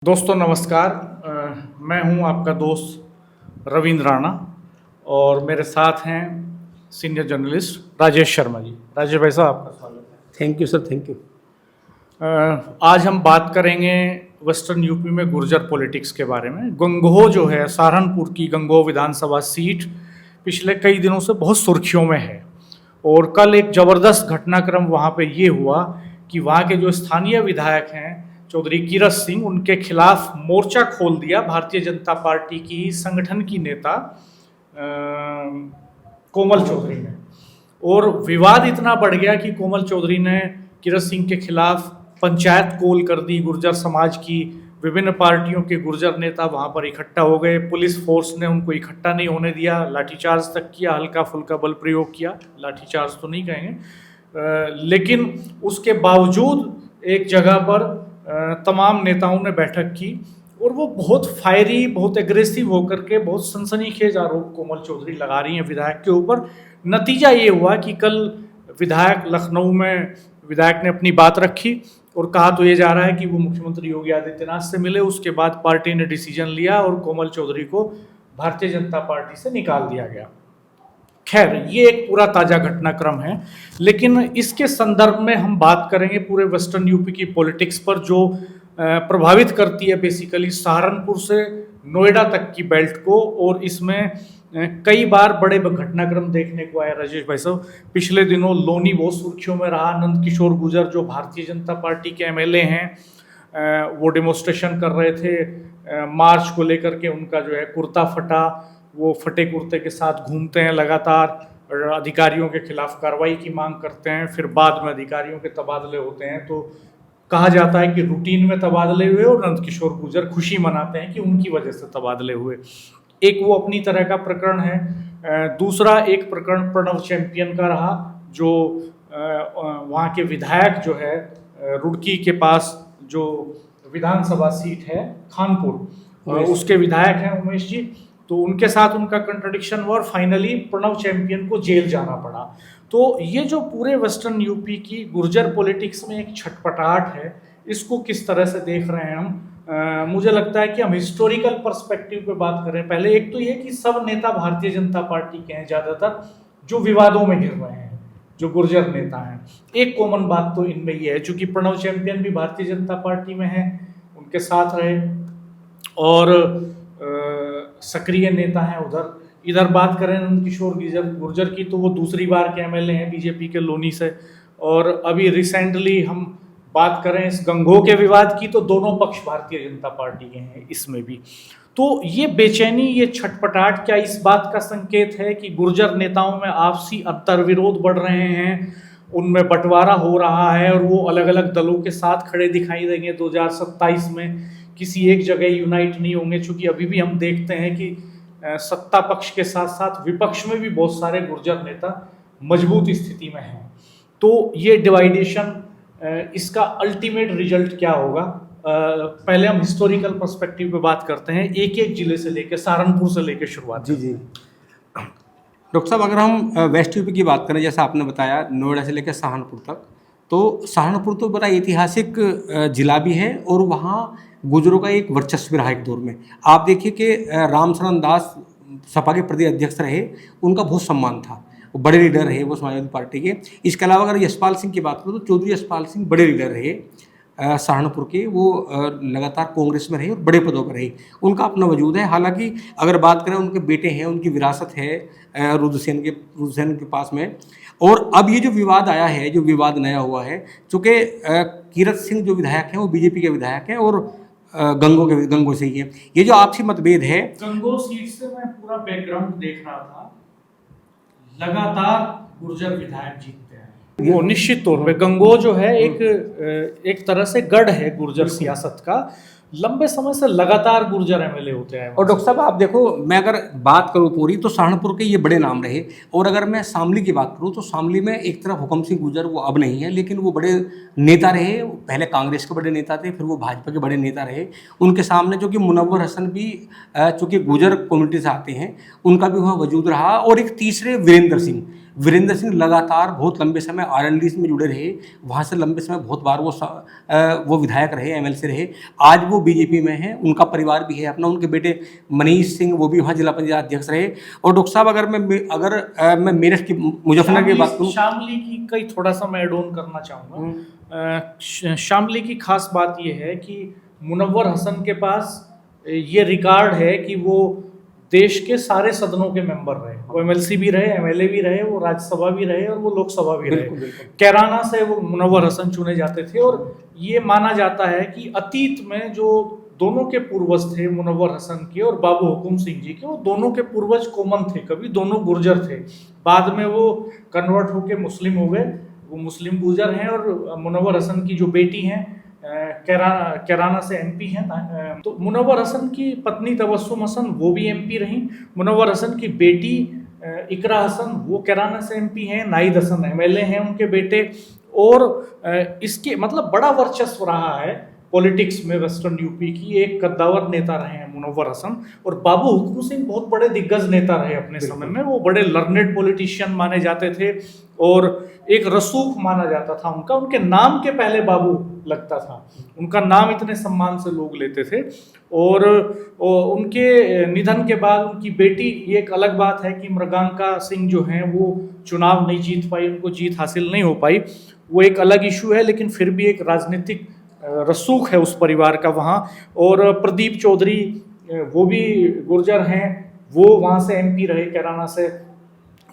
दोस्तों नमस्कार। मैं हूं आपका दोस्त रविंद्र राणा और मेरे साथ हैं सीनियर जर्नलिस्ट राजेश शर्मा जी। राजेश भाई साहब आपका स्वागत है। Thank you sir, thank you. आज हम बात करेंगे वेस्टर्न यूपी में गुर्जर पॉलिटिक्स के बारे में। गंगोह जो है, सहारनपुर की गंगोह विधानसभा सीट पिछले कई दिनों से बहुत सुर्खियों में है और कल एक ज़बरदस्त घटनाक्रम वहाँ पे ये हुआ कि वहाँ के जो स्थानीय विधायक हैं चौधरी कीरत सिंह, उनके खिलाफ मोर्चा खोल दिया भारतीय जनता पार्टी की संगठन की नेता कोमल चौधरी ने। और विवाद इतना बढ़ गया कि कोमल चौधरी ने कीरत सिंह के खिलाफ पंचायत कॉल कर दी। गुर्जर समाज की विभिन्न पार्टियों के गुर्जर नेता वहां पर इकट्ठा हो गए। पुलिस फोर्स ने उनको इकट्ठा नहीं होने दिया, लाठीचार्ज तक किया, हल्का फुल्का बल प्रयोग किया, लाठीचार्ज तो नहीं कहेंगे। लेकिन उसके बावजूद एक जगह पर तमाम नेताओं ने बैठक की और वो बहुत फायरी, बहुत एग्रेसिव होकर के बहुत सनसनीखेज आरोप कोमल चौधरी लगा रही हैं विधायक के ऊपर। नतीजा ये हुआ कि कल विधायक लखनऊ में विधायक ने अपनी बात रखी और कहा तो ये जा रहा है कि वो मुख्यमंत्री योगी आदित्यनाथ से मिले। उसके बाद पार्टी ने डिसीजन लिया और कोमल चौधरी को भारतीय जनता पार्टी से निकाल दिया गया। खैर, ये एक पूरा ताजा घटनाक्रम है, लेकिन इसके संदर्भ में हम बात करेंगे पूरे वेस्टर्न यूपी की पॉलिटिक्स पर जो प्रभावित करती है बेसिकली सहारनपुर से नोएडा तक की बेल्ट को। और इसमें कई बार बड़े घटनाक्रम देखने को आया। राजेश भाई साहब, पिछले दिनों लोनी बहुत सुर्खियों में रहा। नंद किशोर गुर्जर जो भारतीय जनता पार्टी के एमएलए हैं, वो डेमोस्ट्रेशन कर रहे थे मार्च को लेकर के। उनका जो है कुर्ता फटा, वो फटे कुर्ते के साथ घूमते हैं लगातार, अधिकारियों के खिलाफ कार्रवाई की मांग करते हैं। फिर बाद में अधिकारियों के तबादले होते हैं तो कहा जाता है कि रूटीन में तबादले हुए और नंद किशोर गुर्जर खुशी मनाते हैं कि उनकी वजह से तबादले हुए। एक वो अपनी तरह का प्रकरण है। दूसरा एक प्रकरण प्रणव चैंपियन का रहा, जो वहाँ के विधायक जो है रुड़की के पास जो विधानसभा सीट है खानपुर, उसके विधायक हैं उमेश जी। तो उनके साथ उनका कंट्रडिक्शन हुआ और फाइनली प्रणव चैंपियन को जेल जाना पड़ा। तो ये जो पूरे वेस्टर्न यूपी की गुर्जर पॉलिटिक्स में एक छटपटाहट है, इसको किस तरह से देख रहे हैं हम? मुझे लगता है कि हम हिस्टोरिकल पर्सपेक्टिव पे बात करें। पहले एक तो ये कि सब नेता भारतीय जनता पार्टी के हैं ज़्यादातर, जो विवादों में घिर रहे हैं, जो गुर्जर नेता हैं। एक कॉमन बात तो इनमें ये है, चूंकि प्रणव चैंपियन भी भारतीय जनता पार्टी में है, उनके साथ रहे और सक्रिय नेता हैं उधर। इधर बात करें नंद किशोर गुर्जर की, तो वो दूसरी बार के एमएलए हैं बीजेपी के लोनी से। और अभी रिसेंटली हम बात करें इस गंगोह के विवाद की, तो दोनों पक्ष भारतीय जनता पार्टी के हैं इसमें भी। तो ये बेचैनी, ये छटपटाहट क्या इस बात का संकेत है कि गुर्जर नेताओं में आपसी अंतर्विरोध बढ़ रहे हैं, उनमें बंटवारा हो रहा है और वो अलग अलग दलों के साथ खड़े दिखाई देंगे 2027 में, किसी एक जगह यूनाइट नहीं होंगे? चूंकि अभी भी हम देखते हैं कि सत्ता पक्ष के साथ साथ विपक्ष में भी बहुत सारे गुर्जर नेता मजबूत स्थिति में हैं। तो ये डिवाइडेशन, इसका अल्टीमेट रिजल्ट क्या होगा? पहले हम हिस्टोरिकल पर्सपेक्टिव पे बात करते हैं, एक एक जिले से लेकर सहारनपुर से लेकर शुरुआत। जी डॉक्टर साहब, अगर हम वेस्ट यूपी की बात करें, जैसा आपने बताया नोएडा से लेकर सहारनपुर तक, तो सहारनपुर तो बड़ा ऐतिहासिक जिला भी है और वहाँ गुर्जरों का एक वर्चस्व रहा एक दौर में। आप देखिए कि रामशरण दास सपा के प्रदेश अध्यक्ष रहे, उनका बहुत सम्मान था, वो बड़े लीडर रहे वो समाजवादी पार्टी के। इसके अलावा अगर यशपाल सिंह की बात करूँ तो चौधरी यशपाल सिंह बड़े लीडर रहे सहारनपुर के, वो लगातार कांग्रेस में रहे और बड़े पदों पर रहे, उनका अपना वजूद है। हालांकि अगर बात करें उनके बेटे हैं, उनकी विरासत है रुद्रसेन के पास में। और अब ये जो विवाद आया है, जो विवाद नया हुआ है, चूँकि कीरत सिंह जो विधायक हैं वो बीजेपी के विधायक हैं और गंगोह से ही है। ये जो आपसी मतभेद है, गंगोह सीट से मैं पूरा बैकग्राउंड देख रहा था, लगातार गुर्जर विधायक जीतते हैं। वो निश्चित तौर पे गंगोह जो है एक तरह से गढ़ है गुर्जर सियासत का। लंबे समय से लगातार गुर्जर एमएलए होते हैं। और डॉक्टर साहब आप देखो, मैं अगर बात करूँ पूरी, तो सहारनपुर के ये बड़े नाम रहे। और अगर मैं शामली की बात करूँ तो शामली में एक तरफ हुकम सिंह गुर्जर, वो अब नहीं है, लेकिन वो बड़े नेता रहे। पहले कांग्रेस के बड़े नेता थे, फिर वो भाजपा के बड़े नेता रहे। उनके सामने जो कि मुनव्वर हसन भी चूँकि गुर्जर कम्युनिटी से आते हैं, उनका भी वहाँ वजूद रहा। और एक तीसरे वीरेंद्र सिंह, वीरेंद्र सिंह लगातार बहुत लंबे समय आरएलडी में जुड़े रहे, वहाँ से लंबे समय बहुत बार वो विधायक रहे, एमएलसी रहे। आज वो बीजेपी में हैं, उनका परिवार भी है अपना, उनके बेटे मनीष सिंह वो भी वहाँ जिला पंचायत अध्यक्ष रहे। और डॉक्टर साहब अगर मैं मेरठ की मुजफ्फरनगर की बात करूँ, शामली की कई थोड़ा सा मैं एड ऑन करना चाहूँगा। शामली की खास बात यह है कि मुनव्वर हसन के पास ये रिकॉर्ड है कि वो देश के सारे सदनों के मेंबर रहे, वो एमएलसी भी रहे, एमएलए भी रहे, वो राज्यसभा भी रहे और वो लोकसभा भी रहे। कैराना से वो मुनव्वर हसन चुने जाते थे और ये माना जाता है कि अतीत में जो दोनों के पूर्वज थे, मुनव्वर हसन के और बाबू हुकुम सिंह जी के, वो दोनों के पूर्वज कॉमन थे, कभी दोनों गुर्जर थे। बाद में वो कन्वर्ट होके मुस्लिम हो गए, वो मुस्लिम गुर्जर हैं। और मुनव्वर हसन की जो बेटी हैं कैराना से एमपी हैं। तो मुनव्वर हसन की पत्नी तबस्सुम हसन वो भी एमपी रहीं। मुनव्वर हसन की बेटी इकरा हसन वो कैराना से एमपी हैं। नाहिद हसन एमएलए हैं उनके बेटे। और इसके मतलब बड़ा वर्चस्व रहा है पॉलिटिक्स में वेस्टर्न यूपी की। एक कद्दावर नेता रहे हैं मुनव्वर हसन। और बाबू हुकुम सिंह बहुत बड़े दिग्गज नेता रहे अपने समय में। वो बड़े लर्नेड पॉलिटिशियन माने जाते थे और एक रसूख माना जाता था उनका। उनके नाम के पहले बाबू लगता था, उनका नाम इतने सम्मान से लोग लेते थे। और उनके निधन के बाद उनकी बेटी, ये एक अलग बात है कि मृगांका सिंह जो हैं वो चुनाव नहीं जीत पाई, उनको जीत हासिल नहीं हो पाई, वो एक अलग इशू है। लेकिन फिर भी एक राजनीतिक रसूख है उस परिवार का वहाँ। और प्रदीप चौधरी वो भी गुर्जर हैं, वो वहाँ से एमपी रहे कैराना से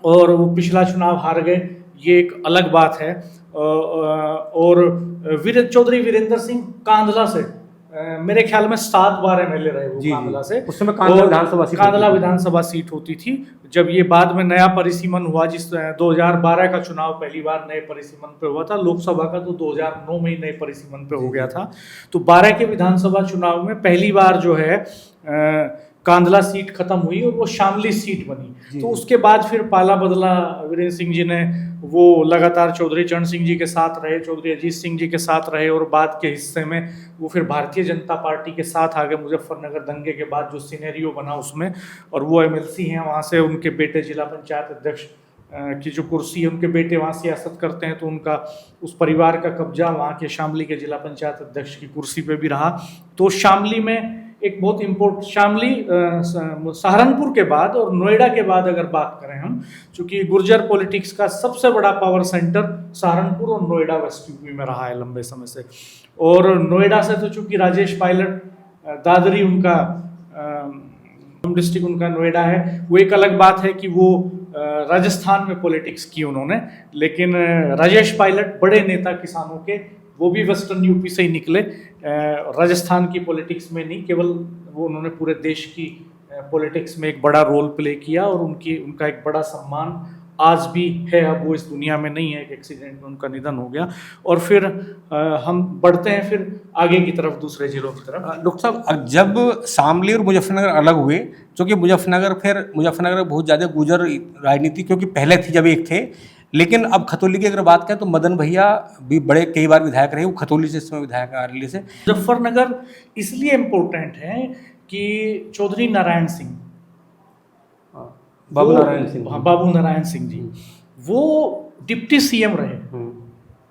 और वो पिछला चुनाव हार गए, ये एक अलग बात है। और चौधरी वीरेंद्र सिंह कांधला से मेरे ख्याल में 7 बार एमएलए रहे वो कांधला से। उस समय कांधला विधानसभा सीट होती थी। जब ये बाद में नया परिसीमन हुआ, जिस 2012 का चुनाव पहली बार नए परिसीमन पे हुआ था, लोकसभा का तो 2009 में ही नए परिसीमन पे हो गया था। तो 12 के विधानसभा चुनाव में पहली बार जो है कांधला सीट खत्म हुई और वो शामली सीट बनी। तो उसके बाद फिर पाला बदला, वीरेंद्र सिंह जी ने वो लगातार चौधरी चरण सिंह जी के साथ रहे, चौधरी अजीत सिंह जी के साथ रहे और बाद के हिस्से में वो फिर भारतीय जनता पार्टी के साथ आ गए मुजफ्फरनगर दंगे के बाद जो सिनेरियो बना उसमें। और वो एमएलसी हैं वहाँ से, उनके बेटे जिला पंचायत अध्यक्ष की जो कुर्सी है, उनके बेटे वहाँ सियासत करते हैं, तो उनका उस परिवार का कब्जा वहाँ के शामली के जिला पंचायत अध्यक्ष की कुर्सी पे भी रहा। तो शामली में एक बहुत शामली सहारनपुर के बाद और नोएडा के बाद अगर बात करें हम, चूंकि गुर्जर पॉलिटिक्स का सबसे बड़ा पावर सेंटर सहारनपुर और नोएडा वेस्ट यूपी में रहा है लंबे समय से। और नोएडा से तो चूंकि राजेश पायलट, दादरी उनका डिस्ट्रिक्ट उनका नोएडा है, वो एक अलग बात है कि वो राजस्थान में पॉलिटिक्स की उन्होंने। लेकिन राजेश पायलट बड़े नेता किसानों के, वो भी वेस्टर्न यूपी से ही निकले, राजस्थान की पॉलिटिक्स में नहीं, केवल वो उन्होंने पूरे देश की पॉलिटिक्स में एक बड़ा रोल प्ले किया और उनका एक बड़ा सम्मान आज भी है। अब वो इस दुनिया में नहीं है, एक एक्सीडेंट में उनका निधन हो गया। और फिर हम बढ़ते हैं फिर आगे की तरफ, दूसरे जिलों की तरफ। डॉक्टर साहब, जब शामली और मुजफ्फरनगर अलग हुए, क्योंकि मुजफ्फरनगर बहुत ज़्यादा गुर्जर राजनीति क्योंकि पहले थी जब एक थे, लेकिन अब खतौली की अगर बात करें तो मदन भैया भी बड़े कई बार विधायक रहे, वो खतौली से इस समय विधायक है आरएलडी से। मुजफ्फरनगर इसलिए इम्पोर्टेंट है कि चौधरी नारायण सिंह, बाबू नारायण सिंह जी वो डिप्टी सीएम रहे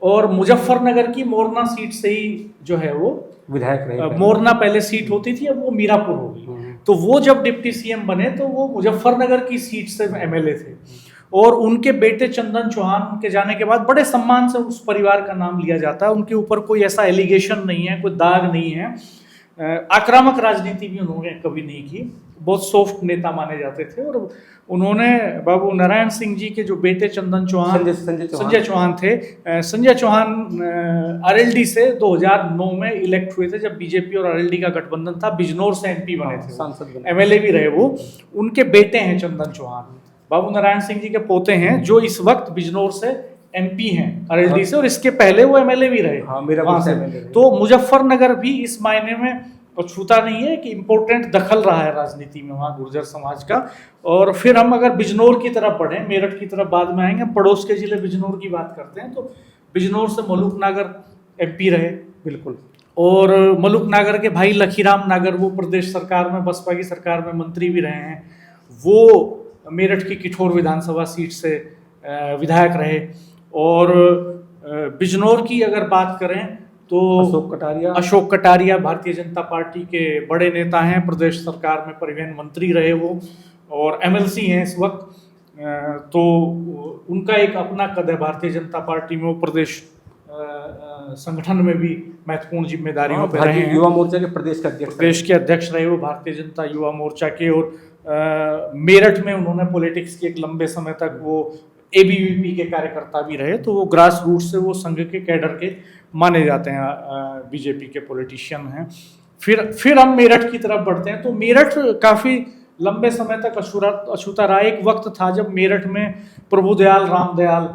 और मुजफ्फरनगर की मोरना सीट से ही जो है वो विधायक रहे। मोरना पहले सीट होती थी, अब वो मीरापुर हो गई। तो वो जब डिप्टी सीएम बने तो वो मुजफ्फरनगर की सीट से एमएलए थे। और उनके बेटे चंदन चौहान के जाने के बाद बड़े सम्मान से उस परिवार का नाम लिया जाता है। उनके ऊपर कोई ऐसा एलिगेशन नहीं है, कोई दाग नहीं है। आक्रामक राजनीति भी उन्होंने कभी नहीं की, बहुत सॉफ्ट नेता माने जाते थे। और उन्होंने बाबू नारायण सिंह जी के जो बेटे चंदन चौहान, संजय चौहान थे, संजय चौहान आरएलडी से 2009 में इलेक्ट हुए थे जब बीजेपी और आरएलडी का गठबंधन था। बिजनौर से एमपी बने थे, एमएलए भी रहे वो। उनके बेटे हैं चंदन चौहान, बाबू नारायण सिंह जी के पोते हैं, जो इस वक्त बिजनौर से एमपी हैं आरएलडी से, और इसके पहले वो एमएलए भी रहे। वहां से तो मुजफ्फरनगर भी इस मायने में छूता नहीं है कि इम्पोर्टेंट दखल रहा है राजनीति में वहाँ गुर्जर समाज का। और फिर हम अगर बिजनौर की तरफ बढ़ें, मेरठ की तरफ बाद में आएंगे, पड़ोस के जिले बिजनौर की बात करते हैं, तो बिजनौर से मलूक नागर एमपी रहे। बिल्कुल। और मलूक नागर के भाई लखीराम नागर वो प्रदेश सरकार में, बसपा की सरकार में मंत्री भी रहे हैं। वो मेरठ की किठौर विधानसभा सीट से विधायक रहे। और बिजनौर की अगर बात करें तो अशोक कटारिया भारतीय जनता पार्टी के बड़े नेता हैं, प्रदेश सरकार में परिवहन मंत्री रहे वो, और एमएलसी हैं इस वक्त। तो उनका एक अपना कद है भारतीय जनता पार्टी में, वो प्रदेश संगठन में भी महत्वपूर्ण जिम्मेदारियों पर रहे हैं। युवा मोर्चा के प्रदेश के अध्यक्ष रहे वो भारतीय जनता युवा मोर्चा के। और मेरठ में उन्होंने पॉलिटिक्स के एक लंबे समय तक वो एबीवीपी के कार्यकर्ता भी रहे, तो वो ग्रास रूट से वो संघ के कैडर के माने जाते हैं, बीजेपी के पॉलिटिशियन हैं। फिर हम मेरठ की तरफ बढ़ते हैं। तो मेरठ काफ़ी लंबे समय तक अछूता रहा। एक वक्त था जब मेरठ में प्रभुदयाल रामदयाल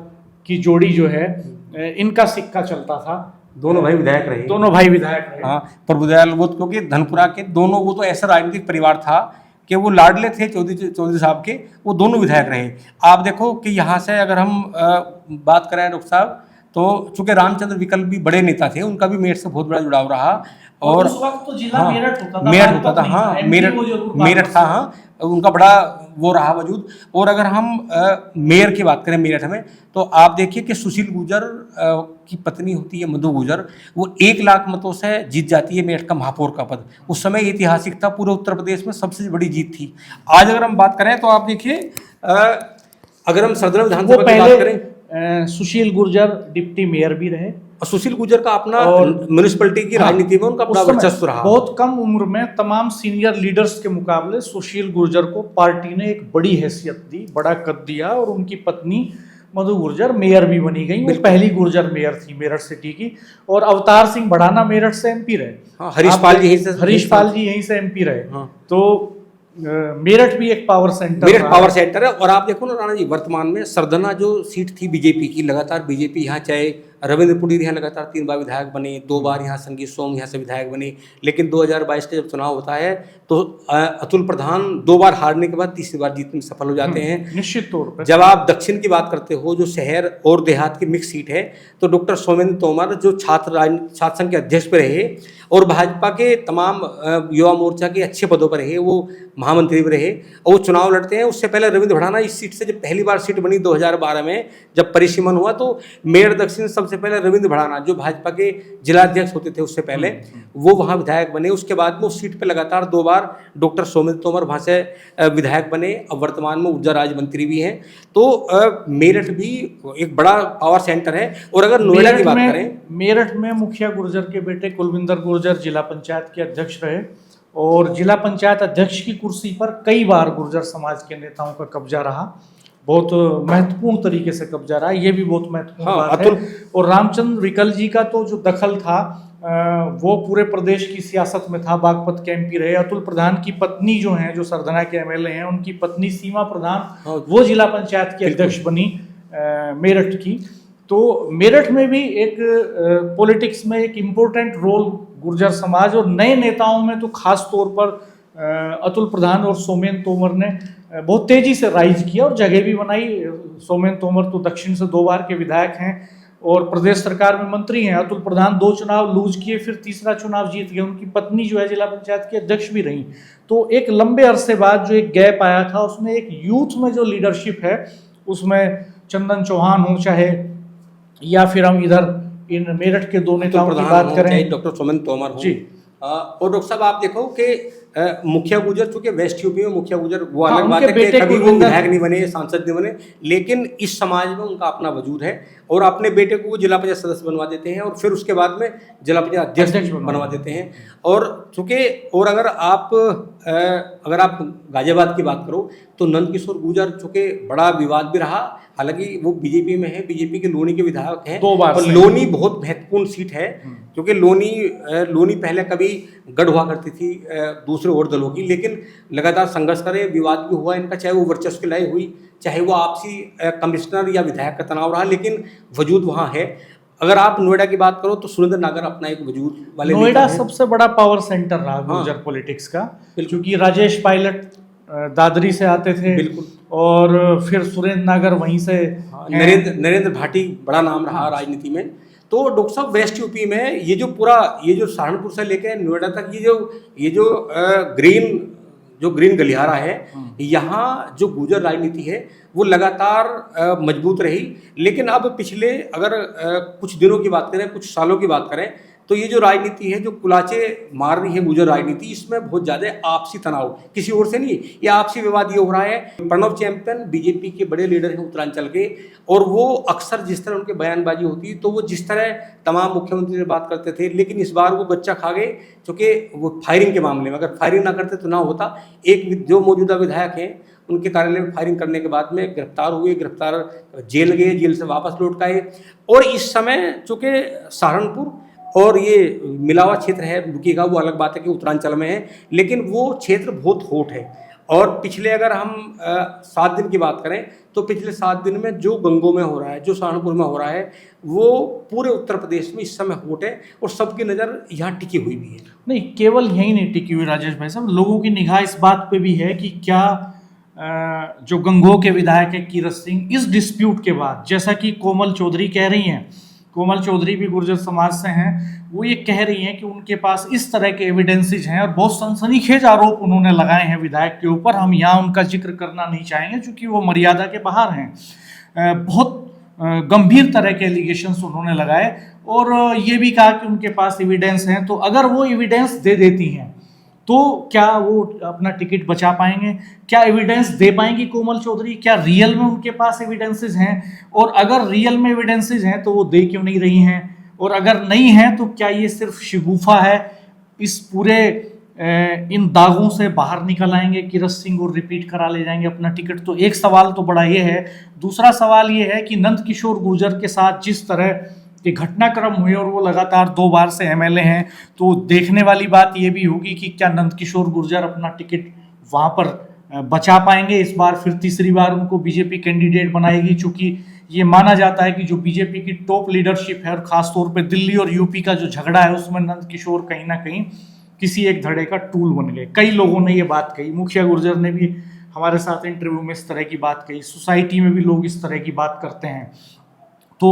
की जोड़ी जो है, इनका सिक्का चलता था। दोनों भाई विधायक रहे। हाँ, प्रभुदयाल वो क्योंकि धनपुरा के दोनों, वो तो ऐसा राजनीतिक परिवार था कि वो लाडले थे चौधरी साहब के, वो दोनों विधायक रहे। आप देखो कि यहाँ से अगर हम बात करें डॉक्टर साहब, तो चूंकि रामचंद्र विकल्प भी बड़े नेता थे, उनका भी मेरठ से बहुत बड़ा जुड़ाव रहा। और उस वक्त तो जिला मेरठ होता था। हाँ, मेरठ था। हाँ, उनका बड़ा वो रहा वजूद। और अगर हम मेयर की बात करें मेरठ में, तो आप देखिए कि सुशील गुर्जर की पत्नी होती है मधु गुर्जर, वो 1 लाख मतों से जीत जाती है मेरठ का महापौर का पद। उस समय ऐतिहासिक था, पूरे उत्तर प्रदेश में सबसे बड़ी जीत थी। आज अगर हम बात करें तो आप देखिए, अगर हम सदर विधानसभा की बात करें, सुशील गुर्जर डिप्टी मेयर भी रहे। और सुशील गुर्जर का अपना म्युनिसिपैलिटी की राजनीति में उनका बड़ा वर्चस्व रहा। बहुत कम उम्र में तमाम सीनियर लीडर्स के मुकाबले सुशील गुर्जर को पार्टी ने एक बड़ी हैसियत दी, बड़ा कद दिया, और उनकी पत्नी मधु गुर्जर मेयर भी बनी गई। वो पहली गुर्जर मेयर थी मेरठ सिटी की। और अवतार सिंह भड़ाना मेरठ से एमपी रहे। हाँ, हरीश पाल जी यहीं से एमपी रहे। हाँ। तो मेरठ भी एक पावर सेंटर है। और आप देखो ना राणा जी, वर्तमान में सरदना जो सीट थी बीजेपी की, लगातार बीजेपी यहाँ, चाहे रविंद्र पुडीर यहाँ लगातार 3 बार विधायक बने, 2 बार यहाँ संगीत सोम यहाँ से विधायक बने। लेकिन 2022 का जब चुनाव होता है तो अतुल प्रधान 2 बार हारने के बाद तीसरी बार जीतने में सफल हो जाते हैं। निश्चित तौर पर जब आप दक्षिण की बात करते हो, जो शहर और देहात की मिक्स सीट है, तो डॉक्टर सोमेंद्र तोमर जो छात्र संघ के अध्यक्ष पे रहे और भाजपा के तमाम युवा मोर्चा के अच्छे पदों पर रहे, वो महामंत्री भी रहे, और वो चुनाव लड़ते हैं। उससे पहले रविंद्र भड़ाना इस सीट से जब पहली बार सीट बनी 2012 में, जब परिसीमन हुआ, तो मेयर दक्षिण सबसे पहले रविंद्र भड़ाना जो भाजपा के जिलाध्यक्ष होते थे उससे पहले, वो वहाँ विधायक बने। उसके बाद में उस सीट पर लगातार 2 बार डॉक्टर सोमेंद्र तोमर वहाँ से विधायक बने। अब वर्तमान में ऊर्जा राज्य मंत्री भी हैं। तो मेरठ भी एक बड़ा पावर सेंटर है। और अगर नोएडा की बात करें, मेरठ में मुखिया गुर्जर के बेटे कुलविंदर गुर्जर जिला पंचायत के अध्यक्ष रहे, और जिला पंचायत अध्यक्ष की कुर्सी पर कई बार गुर्जर समाज के नेताओं का कब्जा रहा, बहुत महत्वपूर्ण तरीके से कब्जा रहा। ये भी बहुत महत्वपूर्ण बात है। और रामचंद्र विकल जी का तो जो दखल था वो पूरे प्रदेश की सियासत में था। बागपत के एमपी रहे। अतुल प्रधान की पत्नी जो हैं, जो सरदना के एमएलए हैं, उनकी पत्नी सीमा प्रधान वो जिला पंचायत की अध्यक्ष बनी मेरठ की। तो मेरठ में भी एक पॉलिटिक्स में एक इम्पोर्टेंट रोल गुर्जर समाज और नए नेताओं में तो खास तौर पर अतुल प्रधान और सोमेन तोमर ने बहुत तेजी से राइज किया और जगह भी बनाई। सोमेन तोमर तो दक्षिण से 2 बार के विधायक हैं और प्रदेश सरकार में मंत्री हैं। अतुल प्रधान 2 चुनाव लूज किए, फिर तीसरा चुनाव जीत गए। उनकी पत्नी जो है जिला पंचायत की अध्यक्ष भी रही। तो एक लंबे अरसे बाद जो एक गैप आया था, उसमें एक यूथ में जो लीडरशिप है, उसमें चंदन चौहान हो चाहे, या फिर हम इधर इन मेरठ के 2 नेताओं की बात करें, डॉक्टर सोमेन तोमर जी। और डॉक्टर साहब आप देखो कि मुखिया गुर्जर, चूंकि वेस्ट यूपी में मुखिया गुर्जर वो अलग बात है कि कभी वो विधायक नहीं बने, सांसद नहीं बने, लेकिन इस समाज में उनका अपना वजूद है और अपने बेटे को जिला पंचायत सदस्य बनवा देते हैं और फिर उसके बाद में जिला पंचायत अध्यक्ष बनवा देते हैं। और चूंकि और अगर आप गाजियाबाद की बात करो तो नंद किशोर गुर्जर चूंकि बड़ा विवाद भी रहा, हालांकि वो बीजेपी में है, बीजेपी के लोनी के विधायक हैं 2 बार। और लोनी बहुत महत्वपूर्ण सीट है क्योंकि लोनी पहले कभी गढ़ हुआ करती थी दूसरे और दलों की, लेकिन लगातार संघर्ष करे, विवाद भी हुआ इनका, चाहे वो वर्चस्व की लड़ाई हुई, चाहे वो आपसी कमिश्नर या विधायक का तनाव रहा, लेकिन वजूद वहाँ है। अगर आप नोएडा की बात करो तो सुरेंद्र नागर अपना एक वजूद वाले, नोएडा सबसे बड़ा पावर सेंटर रहा गुर्जर पॉलिटिक्स का, क्योंकि राजेश पायलट दादरी से आते थे, बिल्कुल, और फिर सुरेंद्र नागर वहीं से, नरेंद्र भाटी बड़ा नाम रहा राजनीति में। तो डॉक्टर साहब वेस्ट यूपी में ये जो सहारनपुर से लेकर नोएडा तक ये जो ग्रीन जो ग्रीन गलियारा है, यहाँ जो गुर्जर राजनीति है वो लगातार मजबूत रही। लेकिन अब पिछले अगर कुछ दिनों की बात करें, कुछ सालों की बात करें, तो ये जो राजनीति है, जो कुलाचे मार रही है गुर्जर राजनीति, इसमें बहुत ज़्यादा आपसी तनाव, किसी और से नहीं, ये आपसी विवाद ये हो रहा है। प्रणव चैंपियन बीजेपी के बड़े लीडर हैं उत्तरांचल के, और वो अक्सर जिस तरह उनके बयानबाजी होती है, तो वो जिस तरह तमाम मुख्यमंत्री से बात करते थे, लेकिन इस बार वो बच्चा खा गए, क्योंकि वो फायरिंग के मामले में, अगर फायरिंग ना करते तो ना होता। एक जो मौजूदा विधायक हैं, उनके कार्यालय में फायरिंग करने के बाद में गिरफ्तार हुए, जेल गए, जेल से वापस लौट आए। और इस समय चूँकि सहारनपुर और ये मिलावा क्षेत्र है, रुकिएगा वो अलग बात है कि उत्तरांचल में है, लेकिन वो क्षेत्र बहुत हॉट है। और पिछले अगर हम 7 दिन की बात करें, तो पिछले 7 दिन में जो गंगों में हो रहा है, जो सहारनपुर में हो रहा है, वो पूरे उत्तर प्रदेश में इस समय हॉट है, और सबकी नज़र यहाँ टिकी हुई भी है। नहीं, केवल यही नहीं टिकी हुई राजेश भाई साहब, लोगों की निगाह इस बात पे भी है कि क्या जो गंगोह के विधायक है कीरत सिंह, इस डिस्प्यूट के बाद, जैसा कि कोमल चौधरी कह रही हैं, कोमल चौधरी भी गुर्जर समाज से हैं, वो ये कह रही हैं कि उनके पास इस तरह के एविडेंसेज हैं, और बहुत सनसनीखेज आरोप उन्होंने लगाए हैं विधायक के ऊपर। हम यहाँ उनका जिक्र करना नहीं चाहेंगे क्योंकि वो मर्यादा के बाहर हैं। बहुत गंभीर तरह के एलिगेशंस उन्होंने लगाए, और ये भी कहा कि उनके पास एविडेंस हैं, तो अगर वो एविडेंस दे देती हैं तो क्या वो अपना टिकट बचा पाएंगे? क्या एविडेंस दे पाएंगी कोमल चौधरी? क्या रियल में उनके पास एविडेंसेस हैं? और अगर रियल में एविडेंसेस हैं तो वो दे क्यों नहीं रही हैं? और अगर नहीं है तो क्या ये सिर्फ शिगुफा है? इस पूरे इन दागों से बाहर निकल आएंगे कीरत सिंह और रिपीट करा ले जाएंगे अपना टिकट? तो एक सवाल तो बड़ा ये है। दूसरा सवाल ये है कि नंद किशोर गुर्जर के साथ जिस तरह कि घटनाक्रम हुए, और वो लगातार 2 बार से एमएलए हैं, तो देखने वाली बात ये भी होगी कि क्या नंद किशोर गुर्जर अपना टिकट वहाँ पर बचा पाएंगे इस बार? फिर तीसरी बार उनको बीजेपी कैंडिडेट बनाएगी, चूंकि ये माना जाता है कि जो बीजेपी की टॉप लीडरशिप है, और खासतौर पे दिल्ली और यूपी का जो झगड़ा है, उसमें नंद किशोर कहीं ना कहीं किसी एक धड़े का टूल बन गए। कई लोगों ने ये बात कही, मुखिया गुर्जर ने भी हमारे साथ इंटरव्यू में इस तरह की बात कही, सोसाइटी में भी लोग इस तरह की बात करते हैं। तो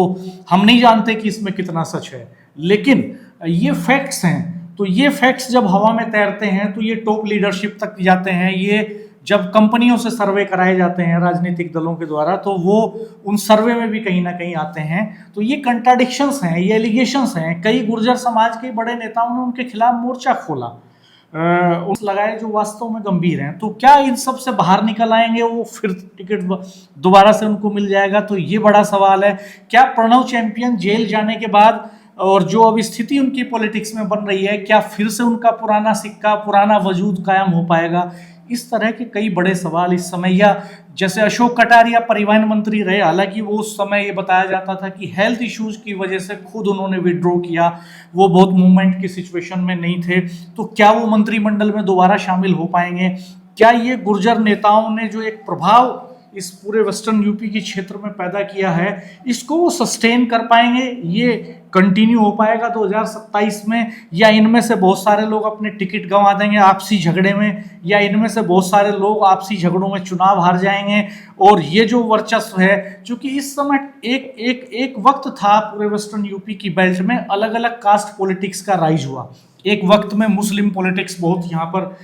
हम नहीं जानते कि इसमें कितना सच है, लेकिन ये फैक्ट्स हैं। तो ये फैक्ट्स जब हवा में तैरते हैं तो ये टॉप लीडरशिप तक जाते हैं। ये जब कंपनियों से सर्वे कराए जाते हैं राजनीतिक दलों के द्वारा, तो वो उन सर्वे में भी कहीं ना कहीं आते हैं। तो ये कंट्राडिक्शंस हैं, ये एलिगेशंस हैं। कई गुर्जर समाज के बड़े नेताओं ने उनके खिलाफ मोर्चा खोला, लगाए, जो वास्तव में गंभीर हैं। तो क्या इन सब से बाहर निकल आएंगे वो, फिर टिकट दोबारा से उनको मिल जाएगा? तो ये बड़ा सवाल है। क्या प्रणव चैंपियन जेल जाने के बाद, और जो अब स्थिति उनकी पॉलिटिक्स में बन रही है, क्या फिर से उनका पुराना सिक्का, पुराना वजूद कायम हो पाएगा? इस तरह के कई बड़े सवाल इस समय, या जैसे अशोक कटारिया परिवहन मंत्री रहे, हालांकि वो उस समय ये बताया जाता था कि हेल्थ इश्यूज की वजह से खुद उन्होंने विड्रॉ किया, वो बहुत मूवमेंट की सिचुएशन में नहीं थे। तो क्या वो मंत्रिमंडल में दोबारा शामिल हो पाएंगे? क्या ये गुर्जर नेताओं ने जो एक प्रभाव इस पूरे वेस्टर्न यूपी के क्षेत्र में पैदा किया है, इसको वो सस्टेन कर पाएंगे? ये कंटिन्यू हो पाएगा 2027 में, या इनमें से बहुत सारे लोग अपने टिकट गंवा देंगे आपसी झगड़े में, या इनमें से बहुत सारे लोग आपसी झगड़ों में चुनाव हार जाएंगे? और ये जो वर्चस्व है, क्योंकि इस समय एक वक्त था पूरे वेस्टर्न यूपी की बेल्ट में अलग अलग कास्ट पॉलिटिक्स का राइज हुआ। एक वक्त में मुस्लिम पॉलिटिक्स बहुत यहाँ पर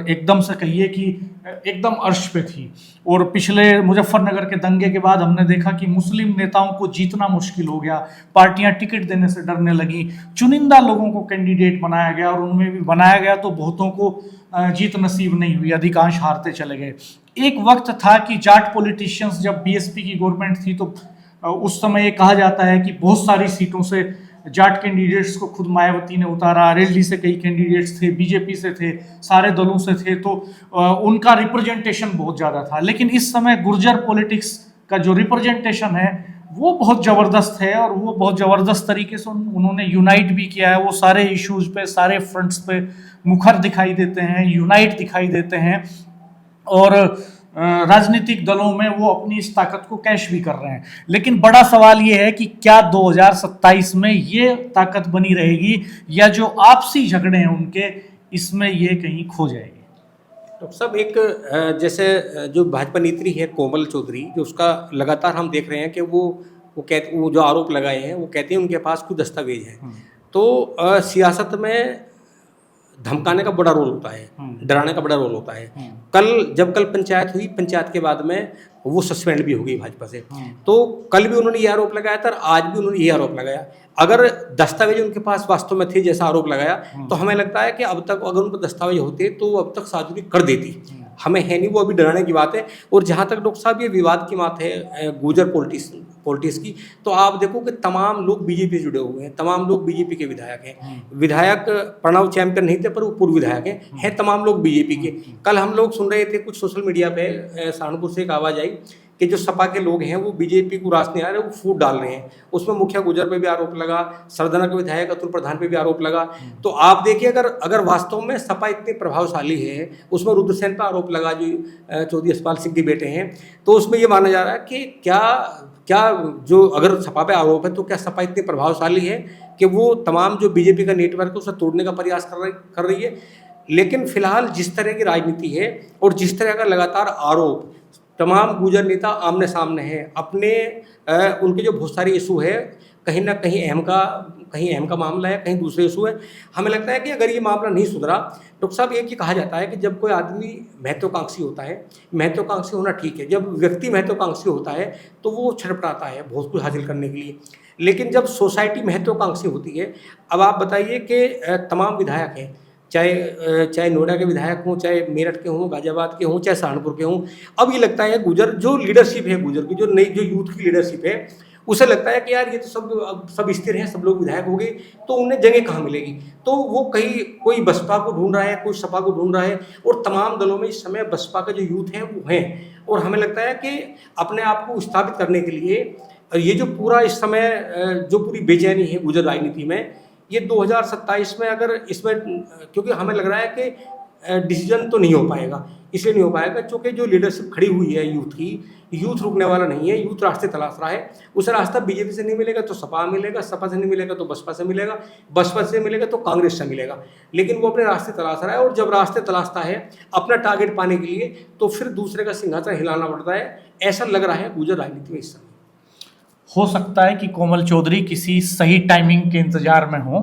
एकदम से कहिए कि एकदम अर्श पे थी, और पिछले मुजफ्फरनगर के दंगे के बाद हमने देखा कि मुस्लिम नेताओं को जीतना मुश्किल हो गया, पार्टियां टिकट देने से डरने लगी, चुनिंदा लोगों को कैंडिडेट बनाया गया, और उनमें भी बनाया गया तो बहुतों को जीत नसीब नहीं हुई, अधिकांश हारते चले गए। एक वक्त था कि जाट पॉलिटिशियंस, जब बीएसपी की गवर्नमेंट थी, तो उस समय ये कहा जाता है कि बहुत सारी सीटों से जाट कैंडिडेट्स को खुद मायावती ने उतारा, आरएलडी से कई कैंडिडेट्स थे, बीजेपी से थे, सारे दलों से थे, तो उनका रिप्रेजेंटेशन बहुत ज़्यादा था। लेकिन इस समय गुर्जर पॉलिटिक्स का जो रिप्रेजेंटेशन है वो बहुत ज़बरदस्त है, और वो बहुत ज़बरदस्त तरीके से उन्होंने यूनाइट भी किया है। वो सारे इश्यूज़ पे, सारे फ्रंट्स पे मुखर दिखाई देते हैं, यूनाइट दिखाई देते हैं, और राजनीतिक दलों में वो अपनी इस ताकत को कैश भी कर रहे हैं। लेकिन बड़ा सवाल ये है कि क्या 2027 में ये ताकत बनी रहेगी, या जो आपसी झगड़े हैं उनके, इसमें ये कहीं खो जाएगी? तो सब एक जैसे जो भाजपा नेत्री है कोमल चौधरी, जो उसका लगातार हम देख रहे हैं कि वो जो आरोप लगाए हैं, वो कहते हैं उनके पास कुछ दस्तावेज हैं। तो सियासत में धमकाने का बड़ा रोल होता है, डराने का बड़ा रोल होता है। कल पंचायत हुई, पंचायत के बाद में वो सस्पेंड भी हो गई भाजपा से। तो कल भी उन्होंने ये आरोप लगाया था और आज भी उन्होंने ये आरोप लगाया। अगर दस्तावेज उनके पास वास्तव में थे जैसा आरोप लगाया, तो हमें लगता है कि अब तक अगर उन पर दस्तावेज होते तो वो अब तक सार्वजनिक कर देती। हमें है नहीं, वो अभी डराने की बात है। और जहाँ तक डॉक्टर साहब ये विवाद की बात है गुर्जर पॉलिटिक्स की, तो आप देखो कि तमाम लोग बीजेपी से जुड़े हुए हैं, तमाम लोग बीजेपी के विधायक हैं। विधायक प्रणव चैंपियन नहीं थे पर वो पूर्व विधायक हैं तमाम लोग बीजेपी के। कल हम लोग सुन रहे थे कुछ सोशल मीडिया पे, सहारनपुर से एक आवाज़ आई कि जो सपा के लोग हैं वो बीजेपी को रास नहीं आ रहे, वो फूट डाल रहे हैं। उसमें मुखिया गुर्जर पे भी आरोप लगा, सरदाना के विधायक अतुल प्रधान पे भी आरोप लगा। तो आप देखिए अगर वास्तव में सपा इतनी प्रभावशाली है, उसमें रुद्रसेन पर आरोप लगा जो चौधरी यशपाल सिंह के बेटे हैं, तो उसमें ये माना जा रहा है कि क्या जो अगर सपा पे आरोप है तो क्या सपा इतनी प्रभावशाली है कि वो तमाम जो बीजेपी का नेटवर्क है उसे तोड़ने का प्रयास कर रही है। लेकिन फिलहाल जिस तरह की राजनीति है और जिस तरह का लगातार आरोप, तमाम गुर्जर नेता आमने सामने हैं अपने, उनके जो बहुत सारे इशू है, कहीं ना कहीं अहम का मामला है, कहीं दूसरे इशू है। हमें लगता है कि अगर ये मामला नहीं सुधरा, डॉक्टर साहब एक ही कहा जाता है कि जब कोई आदमी महत्वाकांक्षी होता है, महत्वाकांक्षी होना ठीक है, जब व्यक्ति महत्वाकांक्षी होता है तो वो छटपटाता है बहुत कुछ हासिल करने के लिए। लेकिन जब सोसाइटी महत्वाकांक्षी होती है, अब आप बताइए कि तमाम विधायक हैं, चाहे नोएडा के विधायक हों, चाहे मेरठ के हों, गाजियाबाद के हों, चाहे सहारनपुर के हों, अब ये लगता है गुर्जर जो लीडरशिप है, गुर्जर की जो नई जो यूथ की लीडरशिप है, उसे लगता है कि यार ये तो सब स्थिर हैं, सब लोग विधायक हो गए, तो उन्हें जगह कहाँ मिलेगी। तो वो कहीं कोई बसपा को ढूंढ रहा है, कोई सपा को ढूंढ रहा है, और तमाम दलों में इस समय बसपा का जो यूथ है वो हैं। और हमें लगता है कि अपने आप को स्थापित करने के लिए ये जो पूरा इस समय जो पूरी बेचैनी है गुर्जर राजनीति में, ये 2027 में अगर इसमें, क्योंकि हमें लग रहा है कि डिसीजन तो नहीं हो पाएगा, इसलिए नहीं हो पाएगा क्योंकि जो लीडरशिप खड़ी हुई है यूथ की, यूथ रुकने वाला नहीं है, यूथ रास्ते तलाश रहा है। उसे रास्ता बीजेपी से नहीं मिलेगा तो सपा मिलेगा, सपा से नहीं मिलेगा तो बसपा से मिलेगा, बसपा से मिलेगा तो कांग्रेस से मिलेगा। लेकिन वो अपने रास्ते तलाश रहा है, और जब रास्ते तलाशता है अपना टारगेट पाने के लिए, तो फिर दूसरे का सिंहासन हिलाना पड़ता है। ऐसा लग रहा है गुर्जर राजनीति में इस समय। हो सकता है कि कोमल चौधरी किसी सही टाइमिंग के इंतजार में हो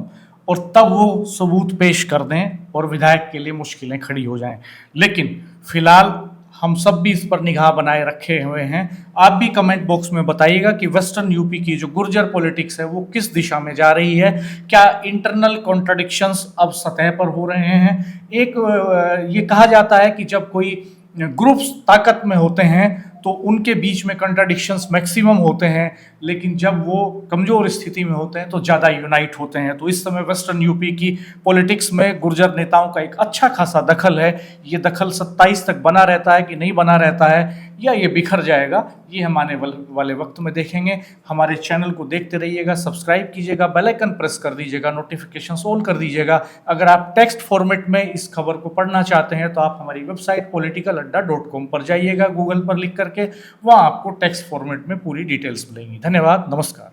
और तब वो सबूत पेश कर दें और विधायक के लिए मुश्किलें खड़ी हो जाएं। लेकिन फिलहाल हम सब भी इस पर निगाह बनाए रखे हुए हैं। आप भी कमेंट बॉक्स में बताइएगा कि वेस्टर्न यूपी की जो गुर्जर पॉलिटिक्स है वो किस दिशा में जा रही है। क्या इंटरनल कॉन्ट्रडिक्शंस अब सतह पर हो रहे हैं? ये कहा जाता है कि जब कोई ग्रुप्स ताकत में होते हैं तो उनके बीच में कंट्राडिक्शंस मैक्सिमम होते हैं, लेकिन जब वो कमज़ोर स्थिति में होते हैं तो ज़्यादा यूनाइट होते हैं। तो इस समय वेस्टर्न यूपी की पॉलिटिक्स में गुर्जर नेताओं का एक अच्छा खासा दखल है। ये दखल 27 तक बना रहता है कि नहीं बना रहता है, या ये बिखर जाएगा, ये हम आने वाले वक्त में देखेंगे। हमारे चैनल को देखते रहिएगा, सब्सक्राइब कीजिएगा, बेल आइकन प्रेस कर दीजिएगा, नोटिफिकेशन ऑल कर दीजिएगा। अगर आप टेक्स्ट फॉर्मेट में इस खबर को पढ़ना चाहते हैं तो आप हमारी वेबसाइट politicalaड्डा.com पर जाइएगा, गूगल पर लिख करके, वहाँ आपको टेक्स्ट फॉर्मेट में पूरी डिटेल्स मिलेंगी। धन्यवाद, नमस्कार।